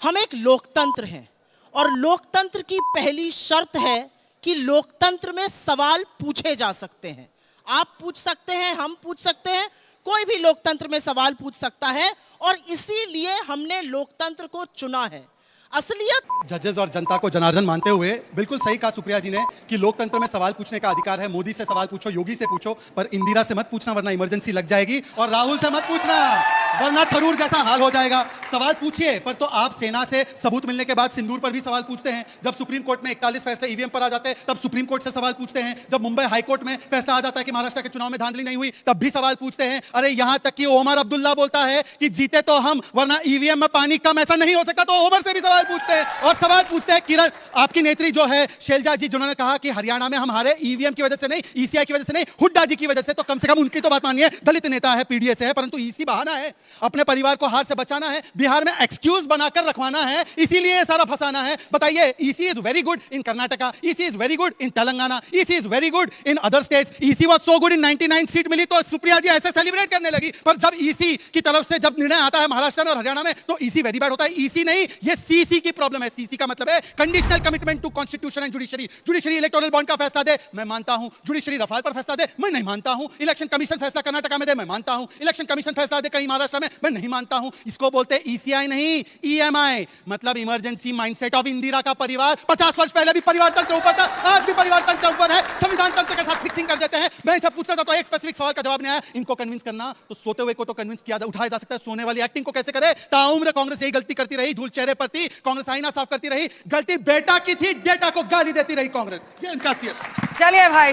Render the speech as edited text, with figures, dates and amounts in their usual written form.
हम एक लोकतंत्र हैं और लोकतंत्र की पहली शर्त है कि लोकतंत्र में सवाल पूछे जा सकते हैं। आप पूछ सकते हैं, हम पूछ सकते हैं, कोई भी लोकतंत्र में सवाल पूछ सकता है और इसीलिए हमने लोकतंत्र को चुना है। असलियत जजेस और जनता को जनार्दन मानते हुए बिल्कुल सही कहा सुप्रिया जी ने कि लोकतंत्र में सवाल पूछने का अधिकार है। मोदी से सवाल पूछो, योगी से पूछो, पर इंदिरा से मत पूछना वरना इमरजेंसी लग जाएगी, और राहुल से मत पूछना वरना थरूर जैसा हाल हो जाएगा। सवाल पूछिए, पर तो आप सेना से सबूत मिलने के बाद सिंदूर पर भी सवाल पूछते हैं। जब सुप्रीम कोर्ट में 41 फैसले ईवीएम पर आ जाते हैं तब सुप्रीम कोर्ट से सवाल पूछते हैं। जब मुंबई हाईकोर्ट में फैसला आ जाता है कि महाराष्ट्र के चुनाव में धांधली नहीं हुई तब भी सवाल पूछते हैं। अरे यहां तक कि ओमर अब्दुल्ला बोलता है कि जीते तो हम वरना ईवीएम में पानी कम, ऐसा नहीं हो सकता, तो ओमर से भी सवाल पूछते हैं। और सवाल पूछते हैं किरण, आपकी नेत्री जो है शैलजा जी, जिन्होंने कहा कि हरियाणा में हम हारे ईवीएम की वजह से नहीं, ईसीआई की वजह से नहीं, हुड्डा जी की वजह से, तो कम से कम उनकी तो बात मानिए। दलित नेता है, पीडीए से है, परंतु ईसी बहाना है, अपने परिवार को हार से बचाना है, बिहार में एक्सक्यूज बनाकर रखवाना है, इसीलिए सारा फंसाना है। बताइए, EC is very good in Karnataka, EC is very good in Telangana, EC is very good in other states, EC was so good in 99 seat मिली तो सुप्रिया जी ऐसे सेलिब्रेट करने लगी। पर जब ईसी की तरफ से जब निर्णय आता है महाराष्ट्र में और हरियाणा में तो ईसी वेरी बैड होता है। ईसी नहीं, ये सीसी की प्रॉब्लम है। सीसी का मतलब है conditional commitment to constitution and judiciary. Judiciary electoral bond का फैसला दे, मैं मानता हूं। जुडिशरी रफाल पर फैसला दे, मैं नहीं मानता हूं। इलेक्शन कमीशन फैसला कर्नाटका में दे, मैं मानता हूं। इलेक्शन कमीशन फैसला दे कहीं महाराष्ट्र में, मैं नहीं मानता हूं। इसको बोलते ईसीआई नहीं, ईएमआई, मतलब इमरजेंसी माइंडसेट ऑफ इंदिरा का परिवार। 50 वर्ष पहले भी परिवार तंत्र ऊपर था, आज भी परिवार तंत्र ऊपर है। संविधान तंत्र के साथ फिक्सिंग कर देते हैं। मैं इनसे पूछता था तो एक स्पेसिफिक सवाल का जवाब नहीं आया। इनको कन्विंस करना तो सोते हुए को तो कन्विंस किया उठाया जा सकता है, सोने वाली एक्टिंग को कैसे करे? ताउम्र कांग्रेस यही गलती करती रही, धूल चेहरे पर थी, कांग्रेस आईना साफ करती रही। गलती बेटा की थी, डेटा को गाली देती रही कांग्रेस। ये इनका असलियत। चलिए भाई।